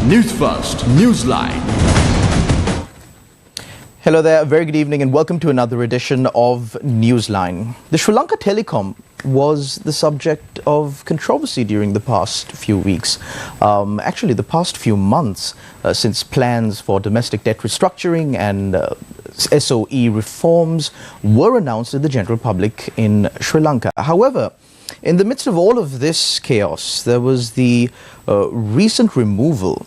News First, Newsline. Hello there, very good evening and welcome to another edition of Newsline. The Sri Lanka Telecom was the subject of controversy during the past few weeks. Actually, the past few months, since plans for domestic debt restructuring and SOE reforms were announced to the general public in Sri Lanka. However, in the midst of all of this chaos, there was the recent removal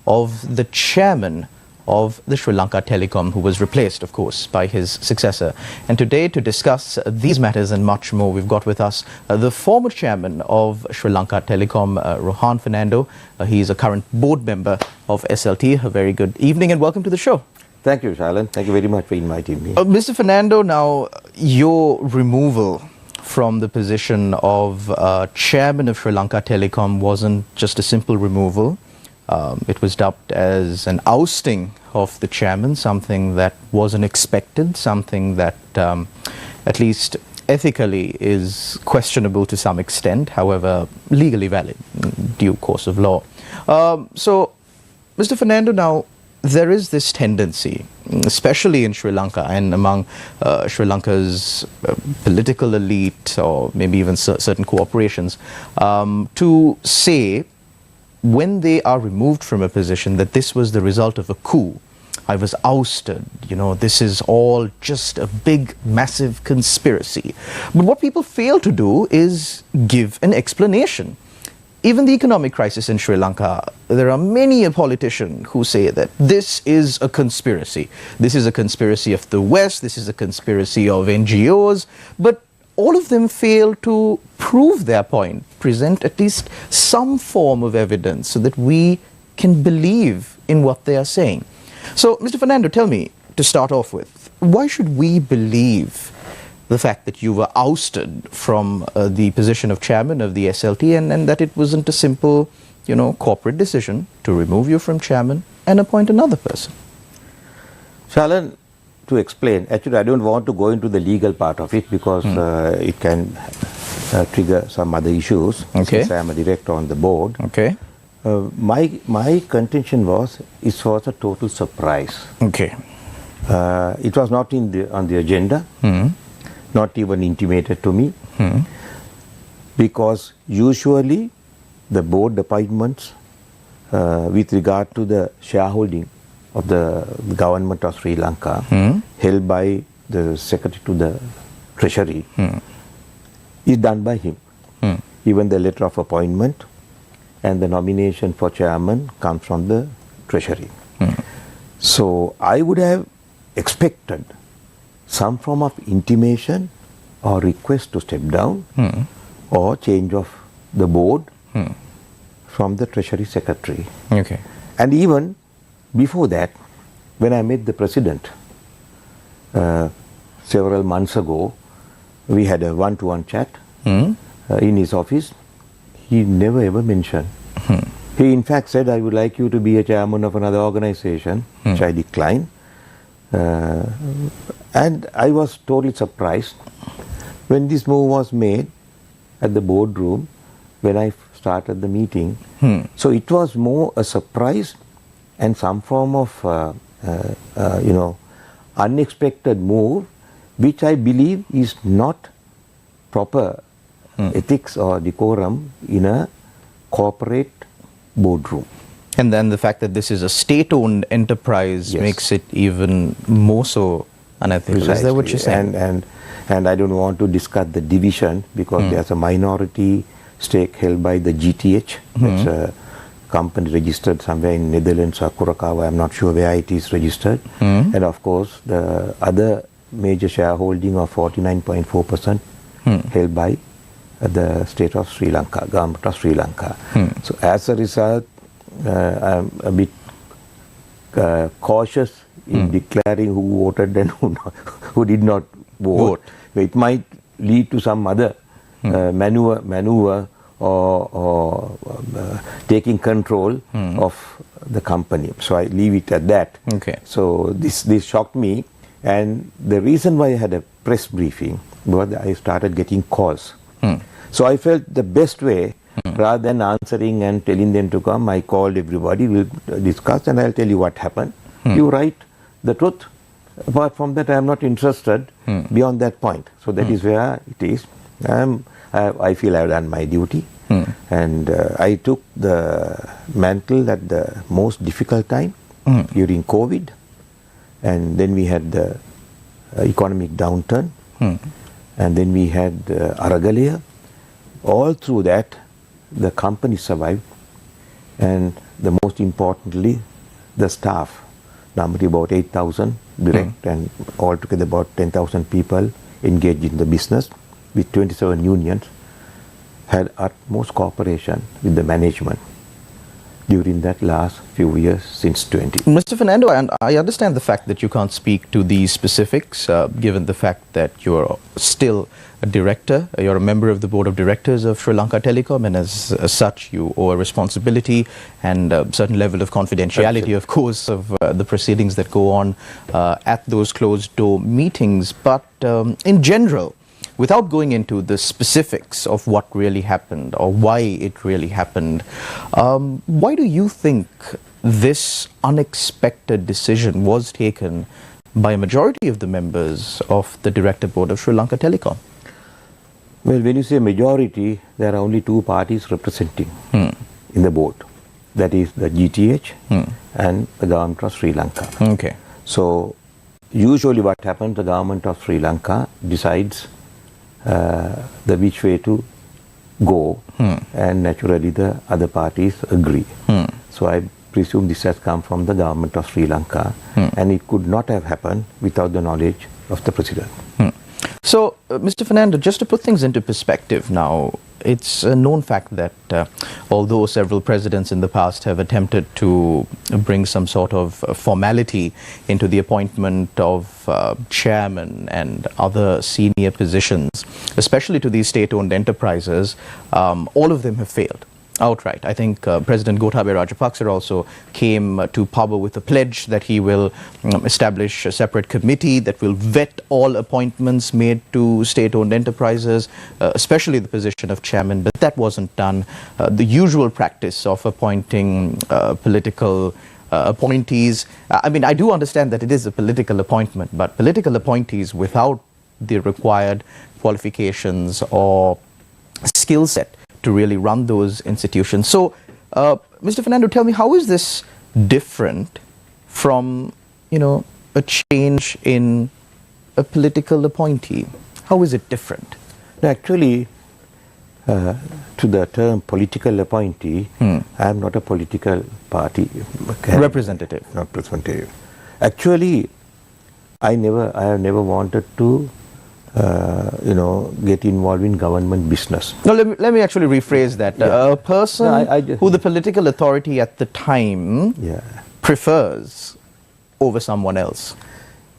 of the chairman of the Sri Lanka Telecom, who was replaced, of course, by his successor. And today, to discuss these matters and much more, we've got with us the former chairman of Sri Lanka Telecom, Rohan Fernando. He's a current board member of SLT. A very good evening and welcome to the show. Thank you, Shalan. Thank you very much for inviting me. Mr. Fernando, now your removal from the position of chairman of Sri Lanka Telecom wasn't just a simple removal. It was dubbed as an ousting of the chairman, something that wasn't expected, something that at least ethically is questionable to some extent, however legally valid in due course of law. So, Mr. Fernando, now there is this tendency, especially in Sri Lanka and among Sri Lanka's political elite or maybe even certain corporations, to say when they are removed from a position that this was the result of a coup. I was ousted, this is all just a big, massive conspiracy. But what people fail to do is give an explanation. Even the economic crisis in Sri Lanka, there are many a politician who say that this is a conspiracy. This is a conspiracy of the West, this is a conspiracy of NGOs, but all of them fail to prove their point, present at least some form of evidence so that we can believe in what they are saying. So, Mr. Fernando, tell me, to start off with, why should we believe the fact that you were ousted from the position of chairman of the SLT and that it wasn't a simple, corporate decision to remove you from chairman and appoint another person? Shalan, to explain, actually I don't want to go into the legal part of it because it can trigger some other issues. Okay. Since I am a director on the board. Okay. My contention was it was a total surprise. Okay. It was not on the agenda, not even intimated to me, because usually the board appointments with regard to the shareholding of the government of Sri Lanka held by the secretary to the treasury is done by him. Even the letter of appointment and the nomination for chairman comes from the treasury. So I would have expected some form of intimation or request to step down or change of the board from the treasury secretary. Okay. And even before that, when I met the president several months ago, we had a one-to-one chat in his office. He never ever mentioned. He in fact said, I would like you to be a chairman of another organization, which I declined. And I was totally surprised when this move was made at the boardroom when I started the meeting. So it was more a surprise and some form of unexpected move, which I believe is not proper ethics or decorum in a corporate boardroom. And then the fact that this is a state-owned enterprise makes it even more so unethical. Precisely. Is that what you're saying? And I don't want to discuss the division because there's a minority stake held by the GTH. It's a company registered somewhere in Netherlands or Curacao. I'm not sure where it is registered. And of course, the other major shareholding of 49.4% held by the state of Sri Lanka, government of Sri Lanka. So as a result, I'm a bit cautious in declaring who voted and who did not vote. It might lead to some other maneuver or taking control of the company. So I leave it at that. Okay. So this shocked me, and the reason why I had a press briefing was that I started getting calls. So I felt the best way Rather than answering and telling them to come, I called everybody, we'll discuss and I'll tell you what happened. You write the truth. Apart from that, I am not interested beyond that point. So that is where it is. I feel I have done my duty. And I took the mantle at the most difficult time during COVID. And then we had the economic downturn. And then we had Aragalaya. All through that, the company survived. And the most importantly, the staff, number about 8,000 direct and altogether about 10,000 people engaged in the business with 27 unions, had utmost cooperation with the management during that last few years since 20. Mr. Fernando, and I understand the fact that you can't speak to these specifics, given the fact that you're still a director, you're a member of the board of directors of Sri Lanka Telecom, and as such you owe a responsibility and a certain level of confidentiality, of course, of the proceedings that go on at those closed door meetings. But in general, without going into the specifics of what really happened or why it really happened, why do you think this unexpected decision was taken by a majority of the members of the director board of Sri Lanka Telecom? Well, when you say majority, there are only two parties representing in the board. That is the GTH and the government of Sri Lanka. Okay. So, usually what happens, the government of Sri Lanka decides the which way to go, and naturally the other parties agree. So I presume this has come from the government of Sri Lanka, and it could not have happened without the knowledge of the president. So, Mr. Fernando, just to put things into perspective now, it's a known fact that although several presidents in the past have attempted to bring some sort of formality into the appointment of chairman and other senior positions, especially to these state-owned enterprises, all of them have failed outright. I think President Gotabaya Rajapaksa also came to power with a pledge that he will establish a separate committee that will vet all appointments made to state-owned enterprises, especially the position of chairman, but that wasn't done. The usual practice of appointing political appointees, I mean, I do understand that it is a political appointment, but political appointees without the required qualifications or skill set to really run those institutions. So, Mr. Fernando, tell me, how is this different from, a change in a political appointee? How is it different? Actually, to the term political appointee, I am not a political party representative. Not representative. Actually, I have never wanted to get involved in government business. No, let me actually rephrase that. A person who the political authority at the time prefers over someone else.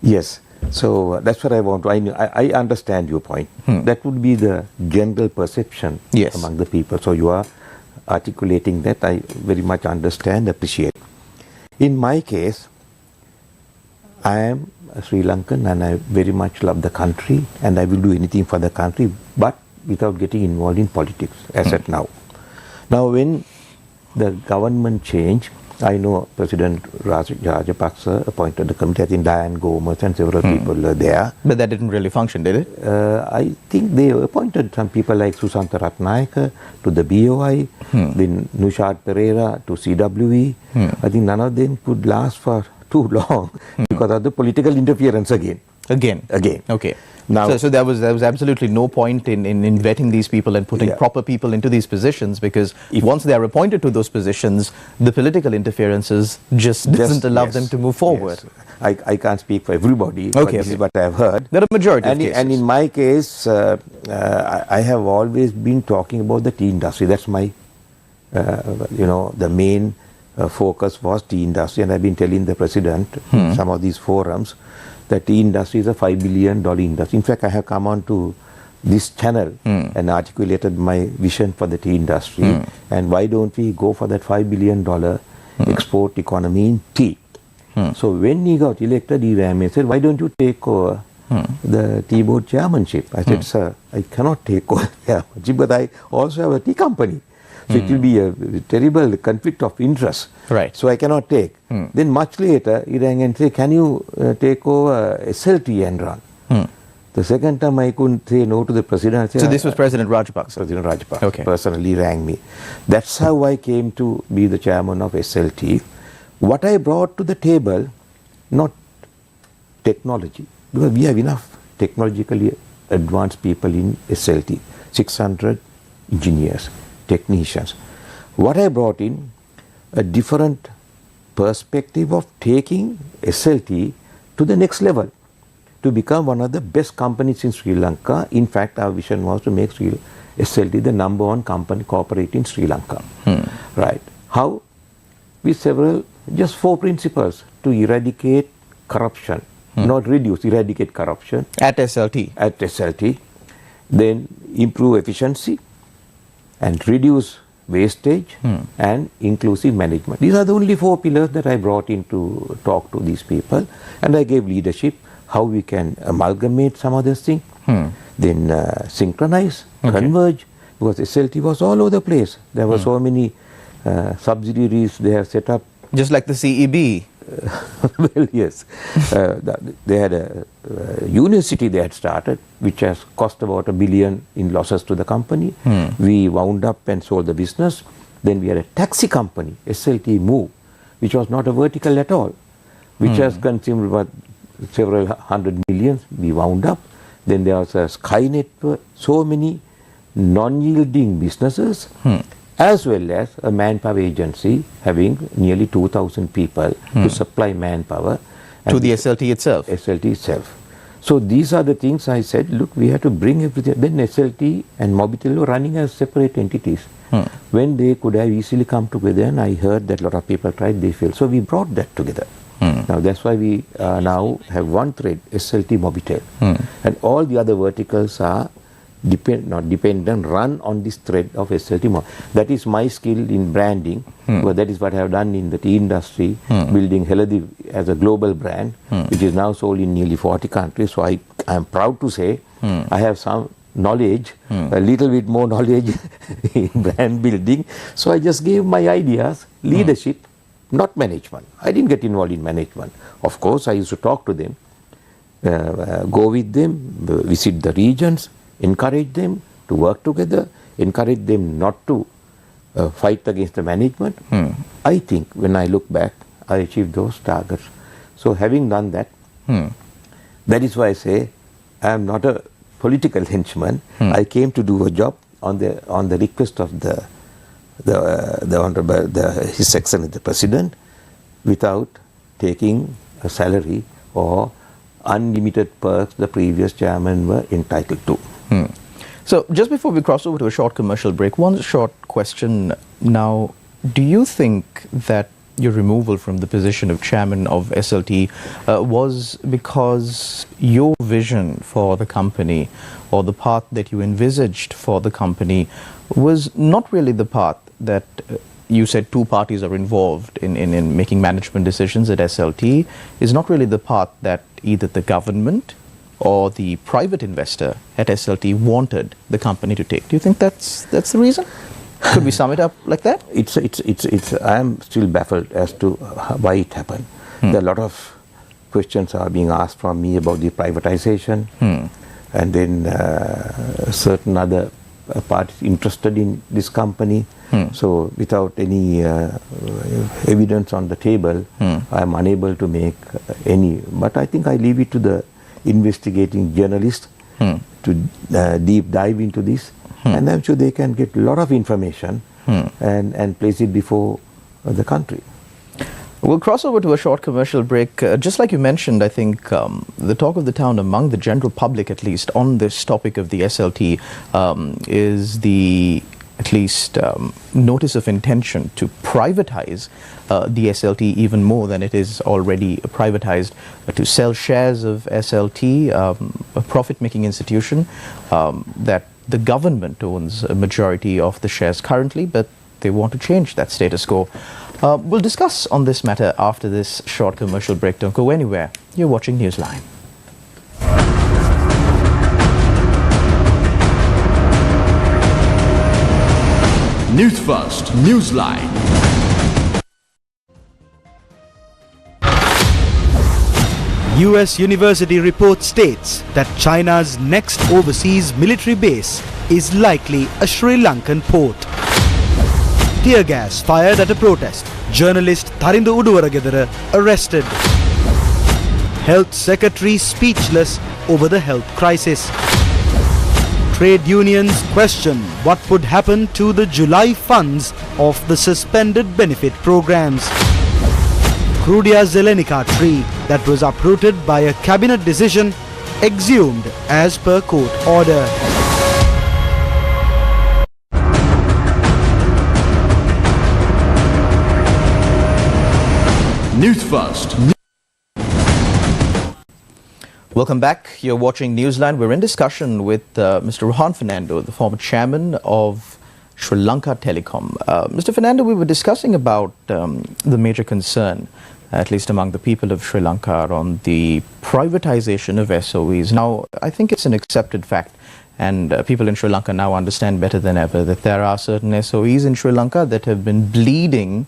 Yes. So that's what I want to. I understand your point. That would be the general perception among the people. So you are articulating that. I very much understand, appreciate. In my case, I am a Sri Lankan and I very much love the country and I will do anything for the country, but without getting involved in politics as at now. Now when the government changed, I know President Rajapaksa appointed the committee. I think Diane Gomez and several people were there. But that didn't really function, did it? I think they appointed some people like Susantha Ratnayaka to the BOI, then Nushad Pereira to CWE. I think none of them could last for too long because of the political interference again. Okay. Now, so there was absolutely no point in vetting these people and putting proper people into these positions, because once they are appointed to those positions, the political interferences just doesn't allow them to move forward. Yes. I can't speak for everybody, but this is what I have heard. There are majority of cases. And in my case, I have always been talking about the tea industry. That's my, the main focus was tea industry, and I've been telling the president in some of these forums the tea industry is a $5 billion industry. In fact, I have come on to this channel and articulated my vision for the tea industry. And why don't we go for that $5 billion export economy in tea? So when he got elected, he ran me and said, why don't you take over the tea board chairmanship? I said, sir, I cannot take over the chairmanship, but I also have a tea company. So it will be a terrible conflict of interest. Right. So I cannot take. Then much later, he rang and said, can you take over SLT and run? The second time I couldn't say no to the president. I said, So this was President Rajapaksa? President Rajapaksa Okay. personally rang me. That's how I came to be the chairman of SLT. What I brought to the table, not technology, because we have enough technologically advanced people in SLT, 600 engineers, technicians. What I brought in, a different perspective of taking SLT to the next level, to become one of the best companies in Sri Lanka. In fact, our vision was to make SLT the number one company corporate in Sri Lanka. Right. How? With just 4 principles to eradicate corruption, not reduce, eradicate corruption. At SLT? At SLT. Then improve efficiency and reduce wastage and inclusive management. These are the only 4 pillars that I brought in to talk to these people, and I gave leadership how we can amalgamate some of this thing, then synchronize, converge, because SLT was all over the place. There were so many subsidiaries they have set up. Just like the CEB? Well, yes. They had a university they had started, which has cost about $1 billion in losses to the company. We wound up and sold the business. Then we had a taxi company, SLT Move, which was not a vertical at all, which has consumed about several hundred millions. We wound up. Then there was a Sky Network, so many non-yielding businesses, as well as a manpower agency having nearly 2,000 people to supply manpower. To the SLT itself? SLT itself. So these are the things I said, look, we have to bring everything. Then SLT and Mobitel were running as separate entities. When they could have easily come together, and I heard that a lot of people tried, they failed. So we brought that together. Now that's why we now have one thread, SLT Mobitel. And all the other verticals are not dependent, run on this thread of SLT. That is my skill in branding, but that is what I have done in the tea industry, building Heladi as a global brand, which is now sold in nearly 40 countries. So I am proud to say I have some knowledge, a little bit more knowledge in brand building. So I just gave my ideas, leadership, not management. I didn't get involved in management. Of course, I used to talk to them, go with them, visit the regions, encourage them to work together, encourage them not to fight against the management. I think when I look back, I achieved those targets. So having done that, that is why I say I am not a political henchman. I came to do a job on the request of the Honorable His Excellency the President, without taking a salary or unlimited perks the previous chairman were entitled to. So just before we cross over to a short commercial break, one short question now. Do you think that your removal from the position of chairman of SLT was because your vision for the company or the path that you envisaged for the company was not really the path that you said 2 parties are involved in making management decisions at SLT, is not really the path that either the government or the private investor at SLT wanted the company to take? Do you think that's the reason? Could we sum it up like that? I am still baffled as to why it happened. There are a lot of questions are being asked from me about the privatization, and then certain other parties interested in this company. So without any evidence on the table, I am unable to make any. But I think I leave it to the investigating journalists to deep dive into this, and I'm sure they can get a lot of information and place it before the country. We'll cross over to a short commercial break. Just like you mentioned, I think the talk of the town among the general public, at least, on this topic of the SLT is the, at least, notice of intention to privatize the SLT even more than it is already privatized, to sell shares of SLT, a profit-making institution that the government owns a majority of the shares currently, but they want to change that status quo. We'll discuss on this matter after this short commercial break. Don't go anywhere. You're watching Newsline. News First, Newsline. US University report states that China's next overseas military base is likely a Sri Lankan port. Tear gas fired at a protest. Journalist Tharindu Uduwaragedara arrested. Health Secretary speechless over the health crisis. Trade unions question what would happen to the July funds of the suspended benefit programs. Crudia zelenica tree that was uprooted by a cabinet decision exhumed as per court order. News First. Welcome back. You're watching Newsline. We're in discussion with Mr. Rohan Fernando, the former chairman of Sri Lanka Telecom. Mr. Fernando, we were discussing about the major concern, at least among the people of Sri Lanka, on the privatization of SOEs. Now, I think it's an accepted fact, and people in Sri Lanka now understand better than ever that there are certain SOEs in Sri Lanka that have been bleeding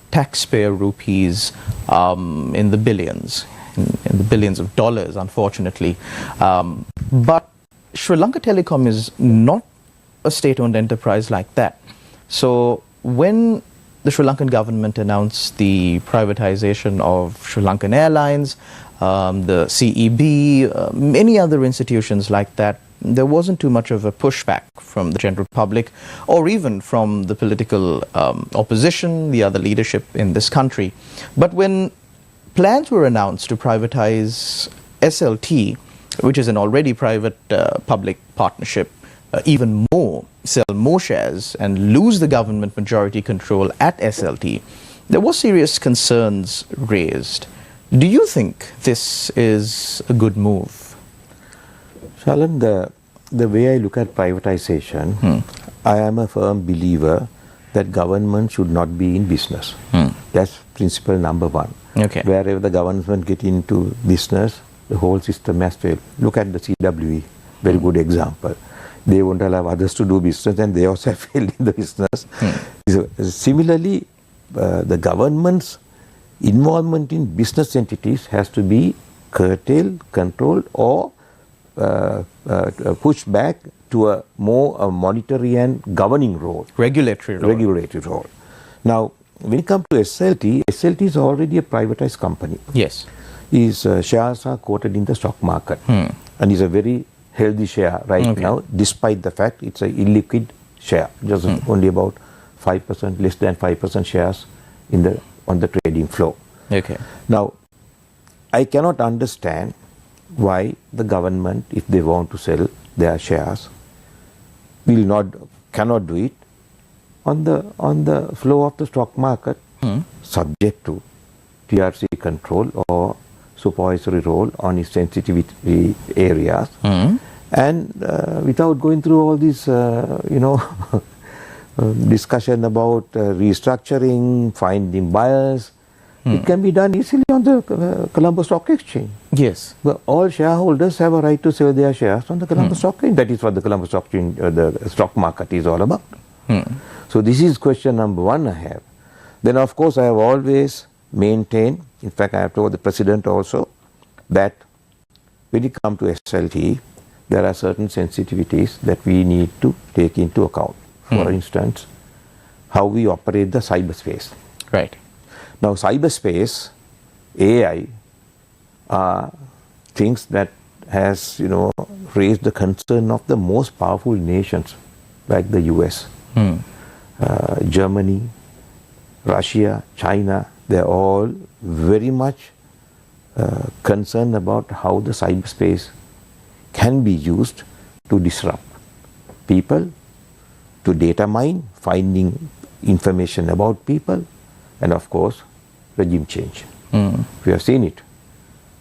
taxpayer rupees in the billions. In the billions of dollars, unfortunately. But Sri Lanka Telecom is not a state-owned enterprise like that. So when the Sri Lankan government announced the privatization of Sri Lankan Airlines, the CEB, many other institutions like that, there wasn't too much of a pushback from the general public or even from the political opposition, the other leadership in this country. But when plans were announced to privatize SLT, which is an already private public partnership, even more, sell more shares and lose the government majority control at SLT, there were serious concerns raised. Do you think this is a good move? Shalan, the way I look at privatization, I am a firm believer that government should not be in business. That's principle number one. Okay. Wherever the government get into business, the whole system has failed. Look at the CWE, very good example. They won't allow others to do business and they also have failed in the business. So, similarly, the government's involvement in business entities has to be curtailed, controlled or pushed back to a more monetary and governing role. Regulatory role. Regulatory role. Now, when it comes to SLT, SLT is already a privatized company. Yes. His shares are quoted in the stock market and is a very healthy share right now, despite the fact it's an illiquid share, just only about 5%, less than 5% shares in the on the trading floor. Okay. Now, I cannot understand why the government, if they want to sell their shares, cannot do it on the flow of the stock market, subject to TRC control or supervisory role on its sensitivity areas, and without going through all this, discussion about restructuring, finding buyers. It can be done easily on the Colombo Stock Exchange. Yes. But all shareholders have a right to sell their shares on the Colombo Stock Exchange. That is what the Colombo Stock Exchange, the stock market is all about. So this is question number one I have. Then of course I have always maintained, in fact I have told the President also, that when it comes to SLT, there are certain sensitivities that we need to take into account. For instance, how we operate the cyberspace. Right. Now cyberspace, AI, are things that has raised the concern of the most powerful nations like the US, Germany, Russia, China. They're all very much concerned about how the cyberspace can be used to disrupt people, to data mine, finding information about people, and of course regime change. We have seen it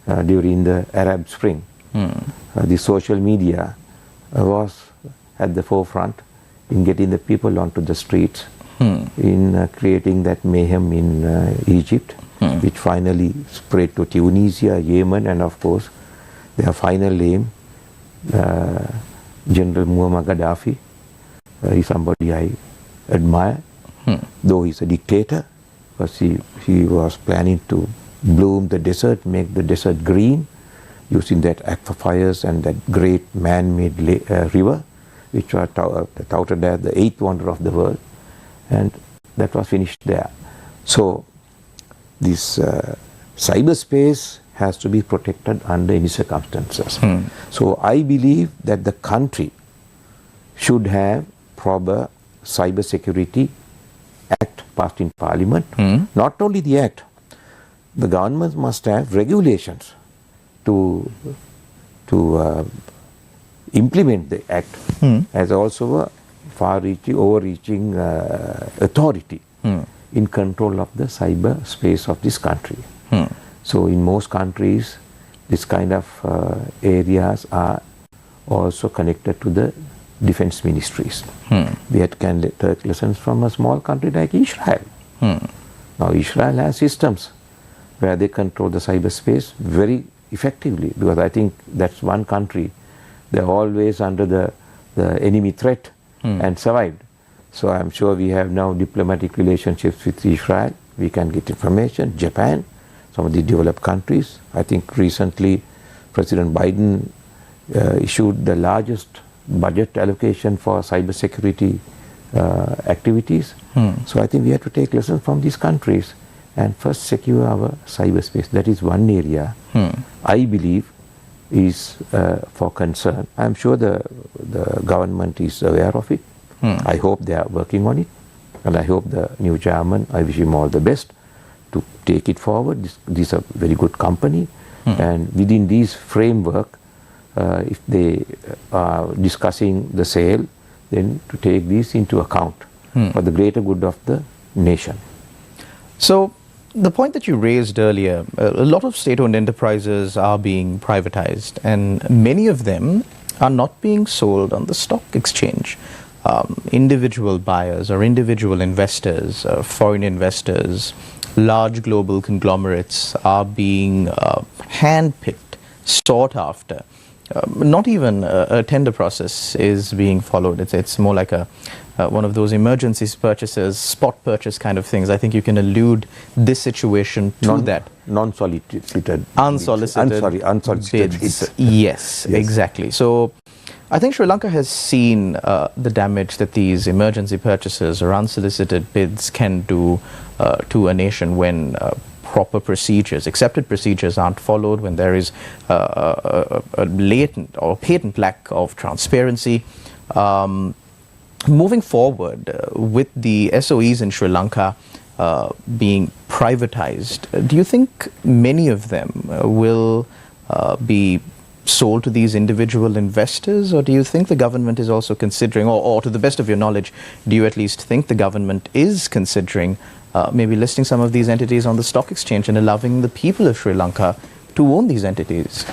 during the Arab Spring. The social media was at the forefront in getting the people onto the streets, in creating that mayhem in Egypt, which finally spread to Tunisia, Yemen, and of course their final aim, General Muammar Gaddafi. He's somebody I admire, though he's a dictator, because he was planning to bloom the desert, make the desert green, using that aquifers and that great man-made river, which was touted as the eighth wonder of the world, and that was finished there. So this cyberspace has to be protected under any circumstances. So I believe that the country should have proper cyber security act passed in parliament. Not only the act, the government must have regulations to implement the act as also a far-reaching, overreaching authority in control of the cyber space of this country. So in most countries, this kind of areas are also connected to the defense ministries. We can take lessons from a small country like Israel. Now Israel has systems where they control the cyberspace very effectively, because I think that's one country, they're always under the enemy threat and survived. So I'm sure we have now diplomatic relationships with Israel. We can get information. Japan, some of the developed countries. I think recently President Biden issued the largest budget allocation for cybersecurity activities. So I think we have to take lessons from these countries and first secure our cyberspace. That is one area I believe is for concern. I'm sure the government is aware of it. I hope they are working on it, and I hope the new chairman, I wish him all the best to take it forward. This is a very good company, and within this framework, if they are discussing the sale, then to take this into account for the greater good of the nation. So the point that you raised earlier, a lot of state-owned enterprises are being privatized, and many of them are not being sold on the stock exchange. Individual buyers or individual investors, foreign investors, large global conglomerates are being hand-picked, sought after. Not even a tender process is being followed. It's more like one of those emergency purchases, spot purchase kind of things. I think you can allude this situation to that. Unsolicited. Unsolicited bids. Yes, exactly. So I think Sri Lanka has seen the damage that these emergency purchases or unsolicited bids can do to a nation when proper procedures, accepted procedures aren't followed, when there is a latent or patent lack of transparency. Moving forward, with the SOEs in Sri Lanka being privatized, do you think many of them will be sold to these individual investors, or do you think the government is also considering, or to the best of your knowledge, do you at least think the government is considering maybe listing some of these entities on the stock exchange and allowing the people of Sri Lanka to own these entities?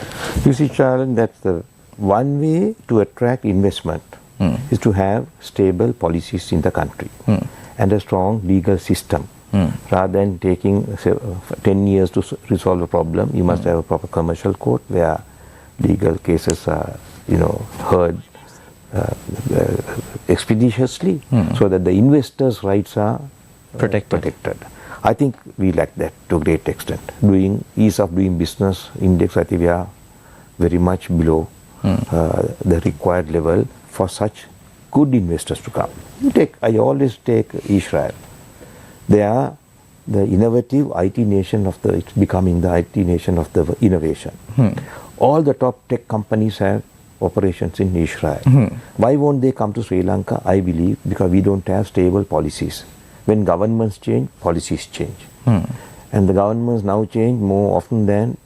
You see, Sharon, that's the one way to attract investment is to have stable policies in the country and a strong legal system. Rather than taking 10 years to resolve a problem, you must have a proper commercial court where legal cases are, heard expeditiously, so that the investors' rights are protected. I think we lack that to a great extent. Ease of doing business index, I think we are very much below the required level for such good investors to come. I always take Israel. They are the innovative IT nation it's becoming the IT nation of the innovation. All the top tech companies have operations in Israel. Why won't they come to Sri Lanka? I believe because we don't have stable policies. When governments change, policies change. And the governments now change more often than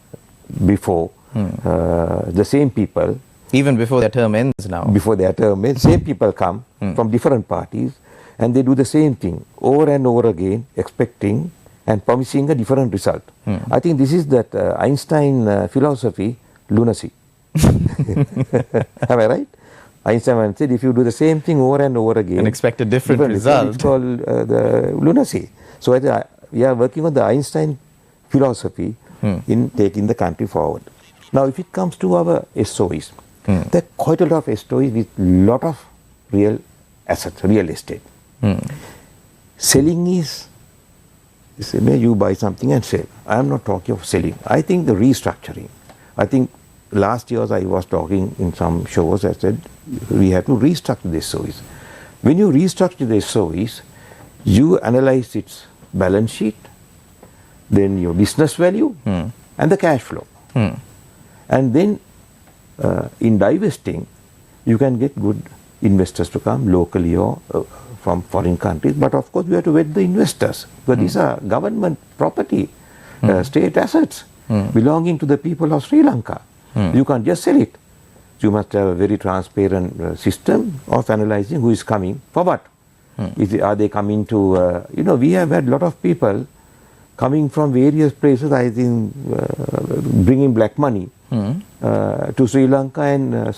before. The same people, even before their term ends now. Before their term ends, same people come from different parties, and they do the same thing over and over again, expecting and promising a different result. I think this is that Einstein philosophy, lunacy. Am I right? Einstein said, if you do the same thing over and over again and expect a different result, it's called the lunacy. So we are working on the Einstein philosophy in taking the country forward. Now, if it comes to our SOEs, there are quite a lot of SOEs with lot of real assets, real estate. Selling is, you buy something and sell. I am not talking of selling. I think the restructuring. I think last year I was talking in some shows, I said we have to restructure the SOEs. When you restructure the SOEs, you analyze its balance sheet, then your business value and the cash flow. And then in divesting, you can get good investors to come locally or from foreign countries. But of course, we have to vet the investors, because these are government property, state assets belonging to the people of Sri Lanka. You can't just sell it. You must have a very transparent system of analyzing who is coming for what. Are they coming to, we have had a lot of people coming from various places, I think, bringing black money to Sri Lanka and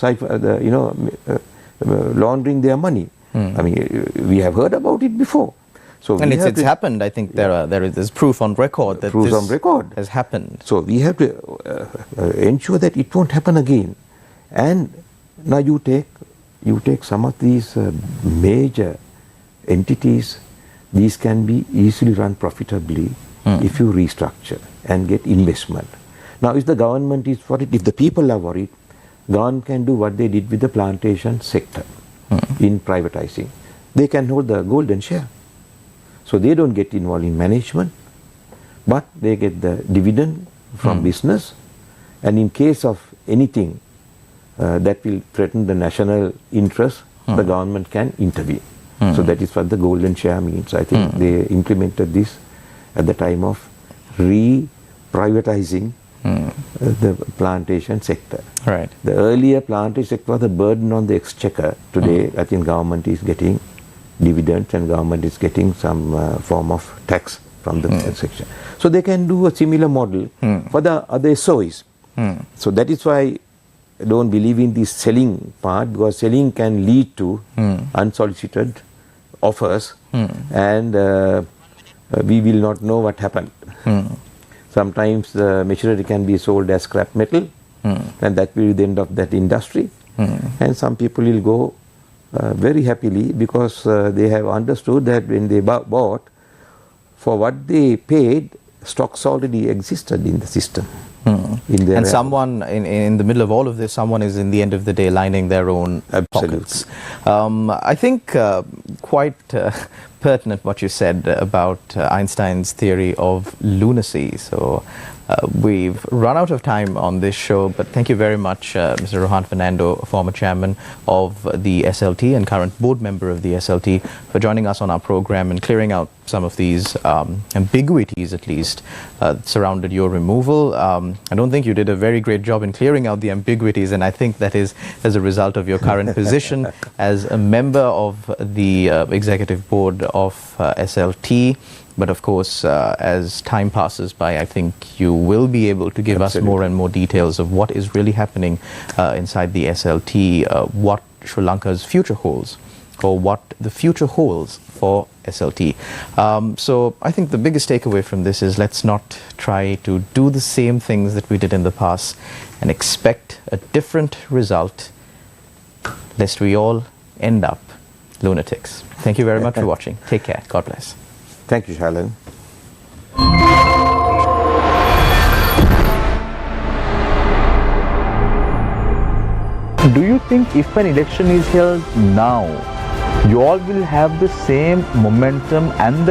laundering their money. I mean, we have heard about it before. So and it's happened. I think there is proof on record that this has happened. So we have to ensure that it won't happen again. And now you take some of these major entities. These can be easily run profitably if you restructure and get investment. Now, if the government is worried, if the people are worried, government can do what they did with the plantation sector in privatizing. They can hold the golden share. So they don't get involved in management, but they get the dividend from business. And in case of anything that will threaten the national interest, the government can intervene. So that is what the golden share means. I think they implemented this at the time of privatizing the plantation sector. Right. The earlier plantation sector was a burden on the exchequer. Today, I think government is getting dividends and government is getting some form of tax from the section. So they can do a similar model for the other SOEs. So that is why I don't believe in this selling part, because selling can lead to unsolicited offers and we will not know what happened. Sometimes the machinery can be sold as scrap metal and that will be the end of that industry. And some people will go very happily because they have understood that when they bought, for what they paid, stocks already existed in the system. And someone in the middle of all of this, someone is in the end of the day lining their own pockets. I think quite pertinent what you said about Einstein's theory of lunacy. So we've run out of time on this show, but thank you very much, Mr. Rohan Fernando, former chairman of the SLT and current board member of the SLT, for joining us on our program and clearing out some of these ambiguities, at least, surrounded your removal. I don't think you did a very great job in clearing out the ambiguities, and I think that is as a result of your current position as a member of the executive board of SLT. But of course, as time passes by, I think you will be able to give us more and more details of what is really happening inside the SLT, what Sri Lanka's future holds, or what the future holds for SLT. So I think the biggest takeaway from this is, let's not try to do the same things that we did in the past and expect a different result, lest we all end up lunatics. Thank you very much for watching. Take care. God bless. Thank you, Shalan. Do you think if an election is held now, you all will have the same momentum and the